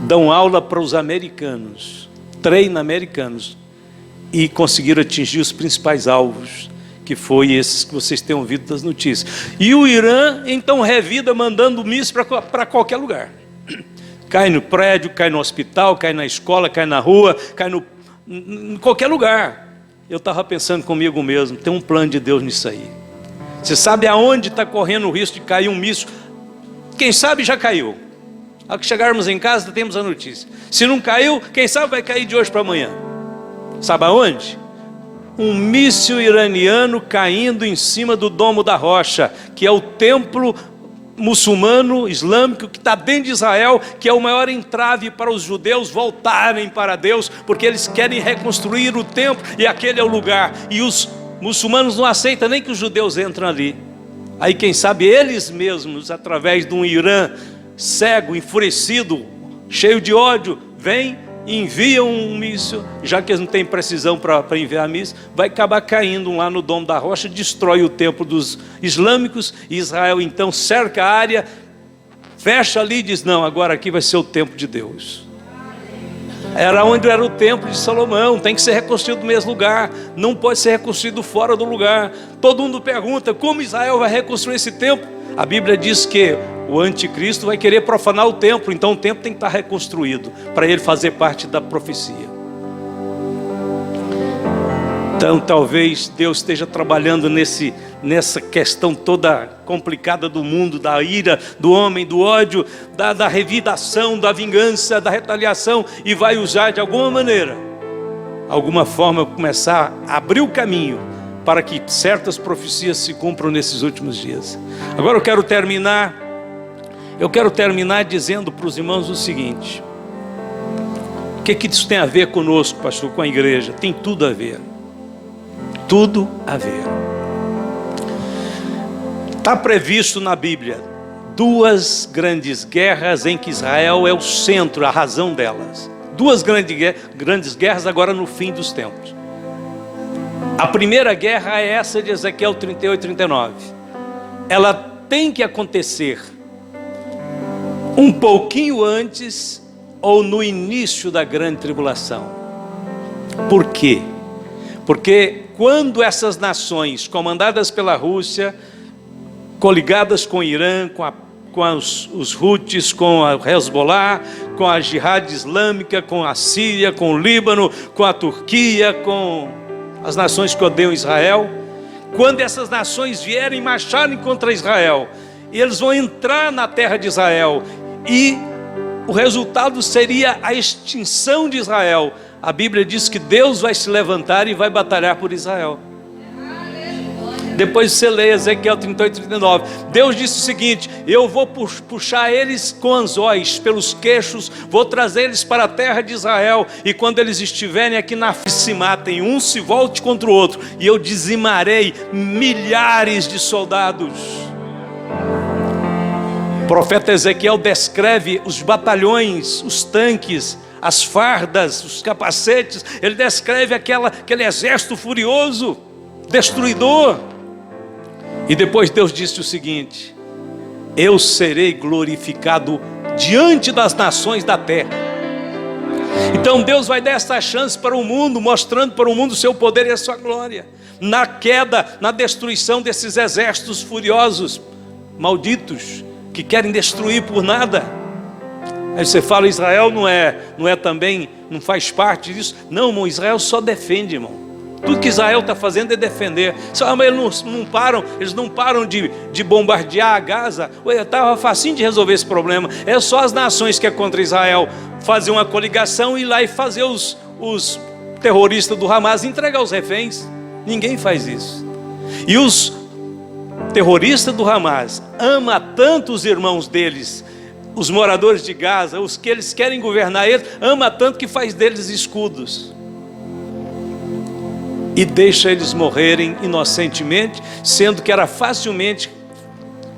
Dão aula para os americanos, treinam americanos, e conseguiram atingir os principais alvos, que foi esses que vocês têm ouvido das notícias. E o Irã, então, revida mandando mísseis para qualquer lugar. Cai no prédio, cai no hospital, cai na escola, cai na rua, cai em qualquer lugar. Eu estava pensando comigo mesmo, tem um plano de Deus nisso aí. Você sabe aonde está correndo o risco de cair um míssil? Quem sabe já caiu. Ao que chegarmos em casa, temos a notícia. Se não caiu, quem sabe vai cair de hoje para amanhã. Sabe aonde? Um míssil iraniano caindo em cima do Domo da Rocha, que é o templo muçulmano, islâmico, que está dentro de Israel, que é o maior entrave para os judeus voltarem para Deus, porque eles querem reconstruir o templo, e aquele é o lugar, e os muçulmanos não aceitam nem que os judeus entrem ali. Aí quem sabe eles mesmos, através de um Irã cego, enfurecido, cheio de ódio, vem e enviam um míssil, já que eles não têm precisão para enviar míssil, vai acabar caindo lá no Domo da Rocha, destrói o templo dos islâmicos, e Israel então cerca a área, fecha ali e diz, não, agora aqui vai ser o templo de Deus. Era onde era o templo de Salomão, tem que ser reconstruído no mesmo lugar, não pode ser reconstruído fora do lugar. Todo mundo pergunta, como Israel vai reconstruir esse templo? A Bíblia diz que o anticristo vai querer profanar o templo, então o templo tem que estar reconstruído, para ele fazer parte da profecia. Então talvez Deus esteja trabalhando nessa questão toda complicada do mundo, da ira, do homem, do ódio, da revidação, da vingança, da retaliação, e vai usar de alguma maneira, alguma forma, começar a abrir o caminho para que certas profecias se cumpram nesses últimos dias. Agora eu quero terminar dizendo para os irmãos o seguinte: o que isso tem a ver conosco, pastor, com a igreja? Tem tudo a ver. Tudo a ver. Está previsto na Bíblia 2 grandes guerras em que Israel é o centro, a razão delas. 2 grandes guerras agora no fim dos tempos. A primeira guerra é essa de Ezequiel 38 e 39. Ela tem que acontecer um pouquinho antes ou no início da grande tribulação. Por quê? Porque quando essas nações comandadas pela Rússia, coligadas com o Irã, com os Houthis, com a Hezbollah, com a Jihad Islâmica, com a Síria, com o Líbano, com a Turquia, com as nações que odeiam Israel, quando essas nações vierem marcharem contra Israel, eles vão entrar na terra de Israel, e o resultado seria a extinção de Israel. A Bíblia diz que Deus vai se levantar e vai batalhar por Israel. Depois você lê Ezequiel 38 e 39. Deus disse o seguinte: eu vou puxar eles com anzóis pelos queixos, vou trazer eles para a terra de Israel, e quando eles estiverem aqui na se matem, um se volte contra o outro, e eu dizimarei milhares de soldados. O profeta Ezequiel descreve os batalhões, os tanques, as fardas, os capacetes. Ele descreve aquele exército furioso, destruidor. E depois Deus disse o seguinte: eu serei glorificado diante das nações da terra. Então Deus vai dar essa chance para o mundo, mostrando para o mundo o seu poder e a sua glória, na queda, na destruição desses exércitos furiosos, malditos, que querem destruir por nada. Aí você fala, Israel não é também, não faz parte disso. Não, irmão, Israel só defende, irmão. Tudo que Israel está fazendo é defender. Só, mas eles não param de bombardear a Gaza. Estava facinho de resolver esse problema. É só as nações que é contra Israel fazer uma coligação e ir lá e fazer os terroristas do Hamas entregar os reféns. Ninguém faz isso. E os terroristas do Hamas amam tanto os irmãos deles, os moradores de Gaza, os que eles querem governar eles, ama tanto que faz deles escudos. E deixa eles morrerem inocentemente, sendo que era facilmente,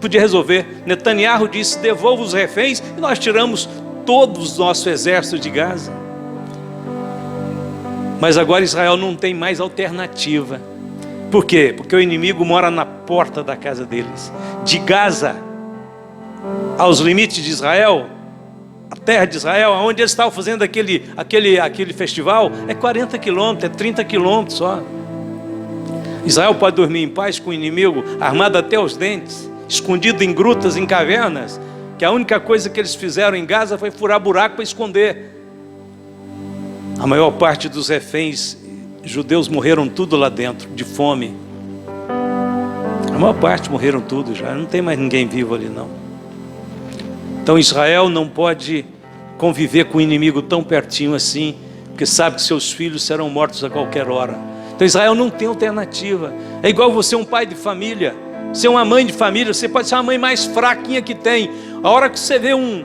podia resolver. Netanyahu disse, devolva os reféns, e nós tiramos todo o nosso exército de Gaza. Mas agora Israel não tem mais alternativa. Por quê? Porque o inimigo mora na porta da casa deles. De Gaza aos limites de Israel, a terra de Israel, onde eles estavam fazendo aquele festival, é 40 quilômetros, é 30 quilômetros só. Israel pode dormir em paz com o inimigo armado até os dentes, escondido em grutas, em cavernas, que a única coisa que eles fizeram em Gaza foi furar buraco para esconder. A maior parte dos reféns judeus morreram tudo lá dentro, de fome. A maior parte morreram tudo já, não tem mais ninguém vivo ali não. Então Israel não pode conviver com o inimigo tão pertinho assim, porque sabe que seus filhos serão mortos a qualquer hora. Então Israel não tem alternativa. É igual você, um pai de família, ser uma mãe de família, você pode ser a mãe mais fraquinha que tem. A hora que você vê um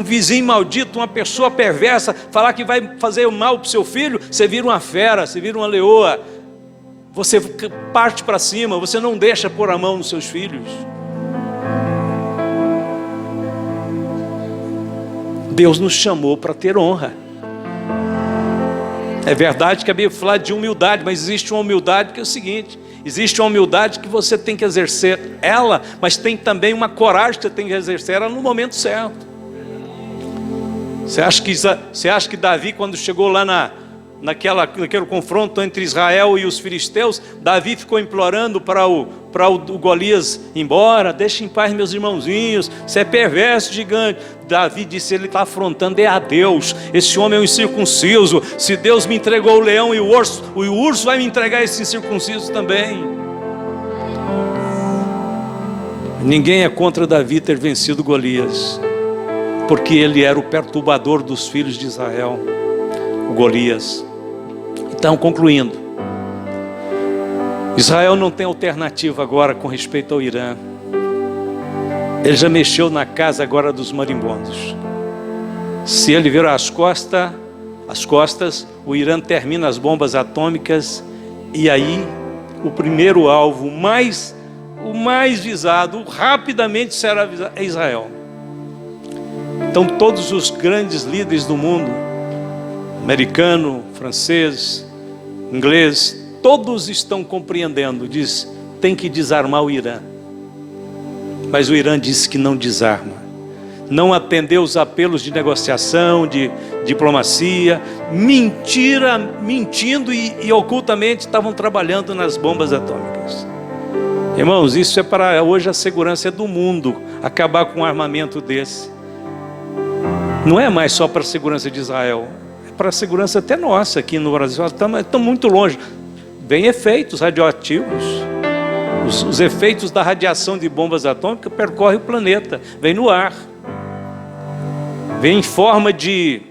vizinho maldito, uma pessoa perversa, falar que vai fazer mal para o seu filho, você vira uma fera, você vira uma leoa, você parte para cima, você não deixa pôr a mão nos seus filhos. Deus nos chamou para ter honra. É verdade que a Bíblia fala de humildade, mas existe uma humildade que é o seguinte: existe uma humildade que você tem que exercer ela, mas tem também uma coragem que você tem que exercer ela no momento certo. Você acha que Davi, quando chegou lá naquele confronto entre Israel e os filisteus, Davi ficou implorando para o Golias ir embora? Deixa em paz meus irmãozinhos, você é perverso, gigante. Davi disse, ele está afrontando a Deus, esse homem é um incircunciso. Se Deus me entregou o leão e o urso vai me entregar esse incircunciso também. Ninguém é contra Davi ter vencido Golias, porque ele era o perturbador dos filhos de Israel, o Golias. Então, concluindo, Israel não tem alternativa agora com respeito ao Irã. Ele já mexeu na casa agora dos marimbondos. Se ele virar as costas, o Irã termina as bombas atômicas, e aí o primeiro alvo, o mais visado, rapidamente será Israel. Então todos os grandes líderes do mundo, americano, francês, inglês, todos estão compreendendo, diz, tem que desarmar o Irã. Mas o Irã disse que não desarma, não atendeu os apelos de negociação, de diplomacia, mentindo e ocultamente estavam trabalhando nas bombas atômicas. Irmãos, isso é para hoje a segurança do mundo, acabar com um armamento desse. Não é mais só para a segurança de Israel, é para a segurança até nossa aqui no Brasil. Estamos muito longe. Vem efeitos radioativos, os efeitos da radiação de bombas atômicas percorrem o planeta, vem no ar, vem em forma de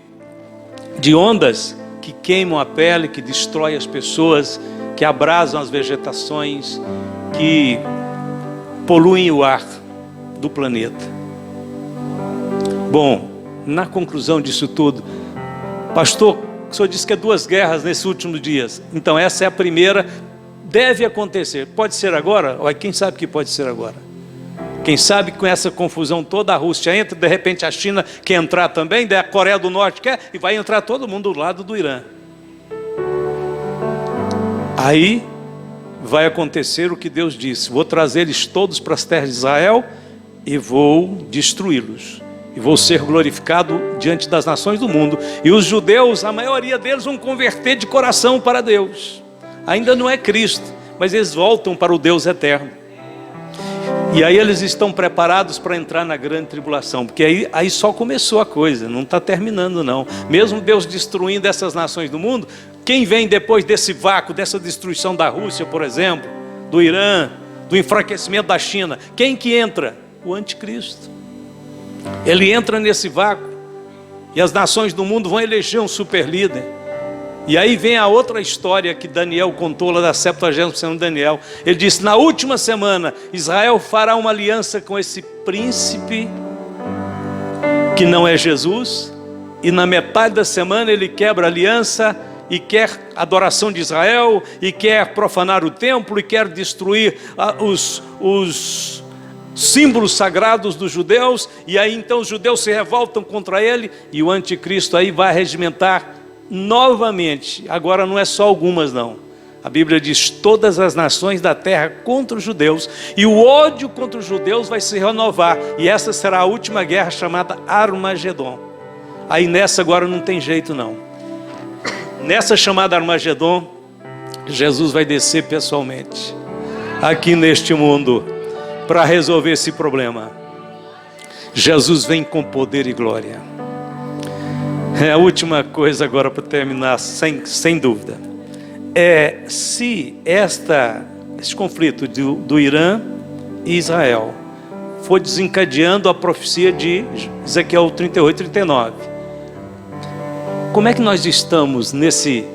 ondas que queimam a pele, que destroem as pessoas, que abrasam as vegetações, que poluem o ar do planeta. Bom, na conclusão disso tudo, pastor, o senhor disse que é 2 guerras nesses últimos dias. Então essa é a primeira, deve acontecer. Pode ser agora? Olha, quem sabe que pode ser agora? Quem sabe com essa confusão toda a Rússia entra, de repente a China quer entrar também, daí a Coreia do Norte quer, e vai entrar todo mundo do lado do Irã. Aí vai acontecer o que Deus disse: vou trazer eles todos para as terras de Israel e vou destruí-los. E vou ser glorificado diante das nações do mundo. E os judeus, a maioria deles vão converter de coração para Deus. Ainda não é Cristo, mas eles voltam para o Deus eterno. E aí eles estão preparados para entrar na grande tribulação. Porque aí só começou a coisa, não está terminando não. Mesmo Deus destruindo essas nações do mundo, quem vem depois desse vácuo, dessa destruição da Rússia, por exemplo, do Irã, do enfraquecimento da China, quem que entra? O anticristo. Ele entra nesse vácuo e as nações do mundo vão eleger um super líder. E aí vem a outra história que Daniel contou lá da 70ª semana de Daniel. Ele disse: na última semana Israel fará uma aliança com esse príncipe que não é Jesus, e na metade da semana ele quebra a aliança e quer adoração de Israel, e quer profanar o templo, e quer destruir os símbolos sagrados dos judeus. E aí então os judeus se revoltam contra ele, e o anticristo aí vai regimentar novamente. Agora não é só algumas não, a Bíblia diz todas as nações da terra contra os judeus, e o ódio contra os judeus vai se renovar, e essa será a última guerra, chamada Armagedon. Aí nessa agora não tem jeito não. Nessa chamada Armagedon, Jesus vai descer pessoalmente aqui neste mundo para resolver esse problema. Jesus vem com poder e glória. É a última coisa agora para terminar, sem dúvida, é se esse conflito do Irã e Israel for desencadeando a profecia de Ezequiel 38, 39. Como é que nós estamos nesse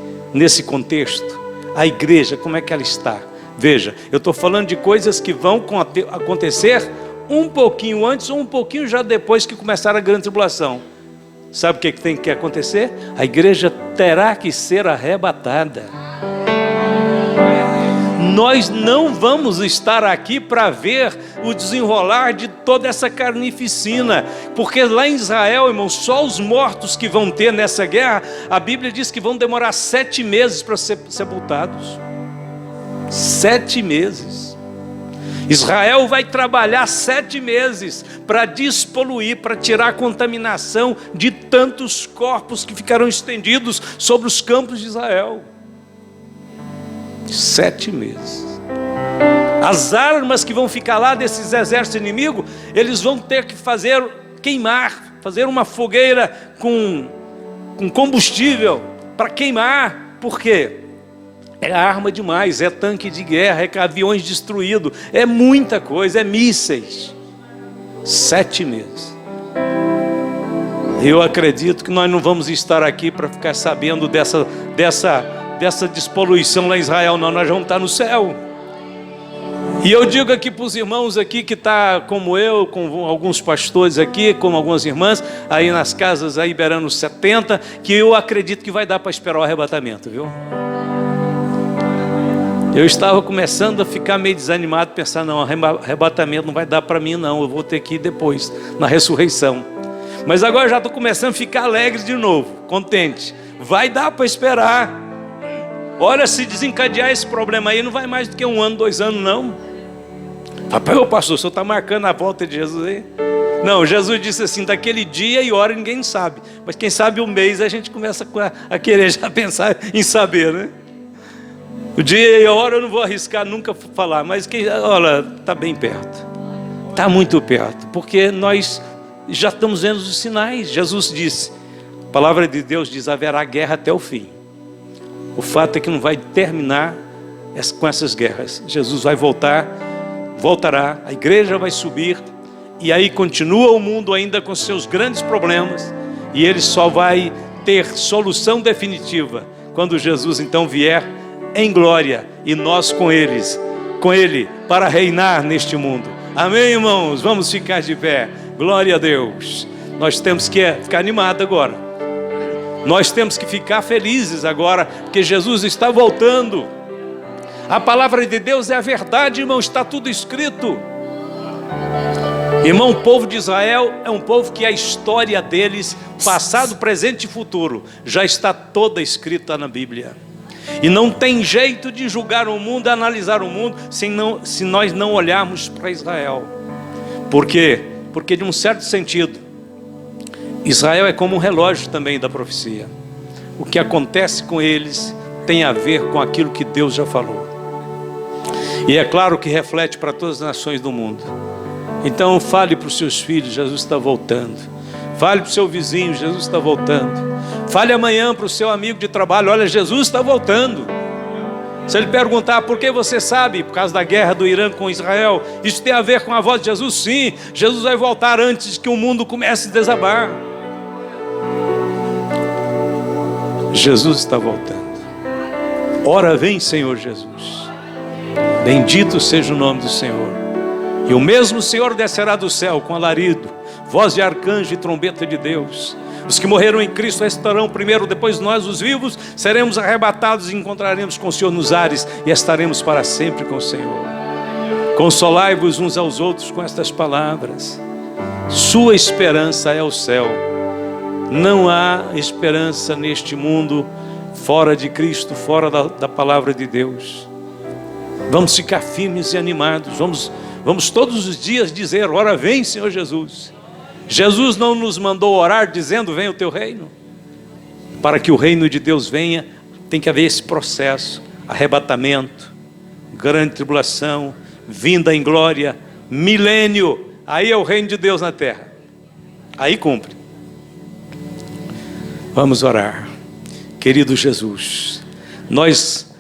contexto? A igreja, como é que ela está? Veja, eu estou falando de coisas que vão acontecer um pouquinho antes ou um pouquinho já depois que começar a grande tribulação. Sabe o que tem que acontecer? A igreja terá que ser arrebatada. Nós não vamos estar aqui para ver o desenrolar de toda essa carnificina, porque lá em Israel, irmão, só os mortos que vão ter nessa guerra, a Bíblia diz que vão demorar 7 meses para ser sepultados. 7 meses. Israel vai trabalhar 7 meses para despoluir, para tirar a contaminação de tantos corpos que ficarão estendidos sobre os campos de Israel. 7 meses. As armas que vão ficar lá desses exércitos inimigos, eles vão ter que queimar, fazer uma fogueira com combustível para queimar. Por quê? É arma demais, é tanque de guerra, é aviões destruídos, é muita coisa, é mísseis. 7 meses. Eu acredito que nós não vamos estar aqui para ficar sabendo dessa despoluição lá em Israel, não. Nós vamos estar no céu. E eu digo aqui para os irmãos aqui que está como eu, com alguns pastores aqui, como algumas irmãs, aí nas casas aí beirando 70, que eu acredito que vai dar para esperar o arrebatamento, viu? Eu estava começando a ficar meio desanimado, pensar, não, arrebatamento não vai dar para mim não, eu vou ter que ir depois, na ressurreição. Mas agora já estou começando a ficar alegre de novo, contente. Vai dar para esperar. Olha, se desencadear esse problema aí, não vai mais do que 1 ano, 2 anos não. Papai, ô pastor, o senhor está marcando a volta de Jesus aí? Não, Jesus disse assim, daquele dia e hora ninguém sabe. Mas quem sabe um mês a gente começa a querer já pensar em saber, né? O dia e a hora eu não vou arriscar nunca falar, mas olha, está bem perto. Está muito perto, porque nós já estamos vendo os sinais. Jesus disse, a palavra de Deus diz, haverá guerra até o fim. O fato é que não vai terminar com essas guerras. Jesus vai voltará, a igreja vai subir, e aí continua o mundo ainda com seus grandes problemas, e ele só vai ter solução definitiva quando Jesus então vier em glória, e nós com ele, para reinar neste mundo. Amém, irmãos? Vamos ficar de pé. Glória a Deus. Nós temos que ficar animados agora. Nós temos que ficar felizes agora, porque Jesus está voltando. A palavra de Deus é a verdade, irmão, está tudo escrito. Irmão, o povo de Israel é um povo que a história deles, passado, presente e futuro, já está toda escrita na Bíblia. E não tem jeito de julgar o mundo, analisar o mundo, se nós não olharmos para Israel. Por quê? Porque, de um certo sentido, Israel é como um relógio também da profecia. O que acontece com eles tem a ver com aquilo que Deus já falou. E é claro que reflete para todas as nações do mundo. Então fale para os seus filhos, Jesus está voltando. Fale para o seu vizinho, Jesus está voltando. Fale amanhã para o seu amigo de trabalho, olha, Jesus está voltando. Se ele perguntar por que você sabe, por causa da guerra do Irã com Israel, isso tem a ver com a voz de Jesus? Sim, Jesus vai voltar antes que o mundo comece a desabar. Jesus está voltando. Ora vem, Senhor Jesus. Bendito seja o nome do Senhor. E o mesmo Senhor descerá do céu com alarido, voz de arcanjo e trombeta de Deus. Os que morreram em Cristo ressuscitarão primeiro, depois nós, os vivos, seremos arrebatados e encontraremos com o Senhor nos ares e estaremos para sempre com o Senhor. Consolai-vos uns aos outros com estas palavras. Sua esperança é o céu. Não há esperança neste mundo fora de Cristo, fora da palavra de Deus. Vamos ficar firmes e animados. Vamos todos os dias dizer, ora vem, Senhor Jesus. Jesus não nos mandou orar dizendo, venha o teu reino. Para que o reino de Deus venha, tem que haver esse processo. Arrebatamento, grande tribulação, vinda em glória, milênio. Aí é o reino de Deus na terra. Aí cumpre. Vamos orar. Querido Jesus, nós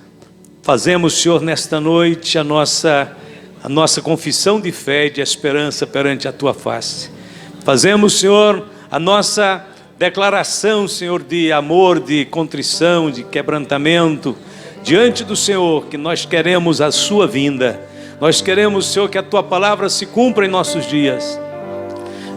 fazemos, Senhor, nesta noite a nossa confissão de fé e de esperança perante a Tua face. Fazemos, Senhor, a nossa declaração, Senhor, de amor, de contrição, de quebrantamento diante do Senhor, que nós queremos a Sua vinda. Nós queremos, Senhor, que a Tua palavra se cumpra em nossos dias.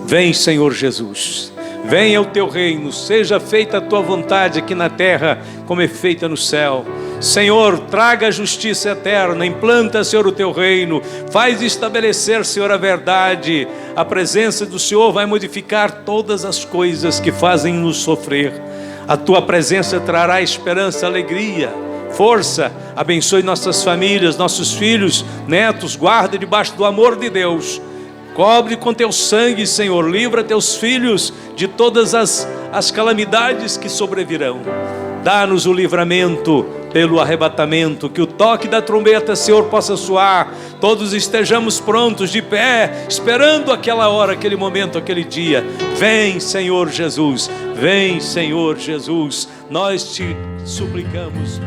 Vem, Senhor Jesus. Venha o Teu reino, seja feita a Tua vontade aqui na terra, como é feita no céu. Senhor, traga a justiça eterna, implanta, Senhor, o Teu reino, faz estabelecer, Senhor, a verdade. A presença do Senhor vai modificar todas as coisas que fazem nos sofrer. A Tua presença trará esperança, alegria, força. Abençoe nossas famílias, nossos filhos, netos, guarda debaixo do amor de Deus. Cobre com Teu sangue, Senhor, livra Teus filhos de todas as calamidades que sobrevirão. Dá-nos o livramento pelo arrebatamento, que o toque da trombeta, Senhor, possa soar, todos estejamos prontos, de pé, esperando aquela hora, aquele momento, aquele dia. Vem, Senhor Jesus, vem, Senhor Jesus, nós te suplicamos.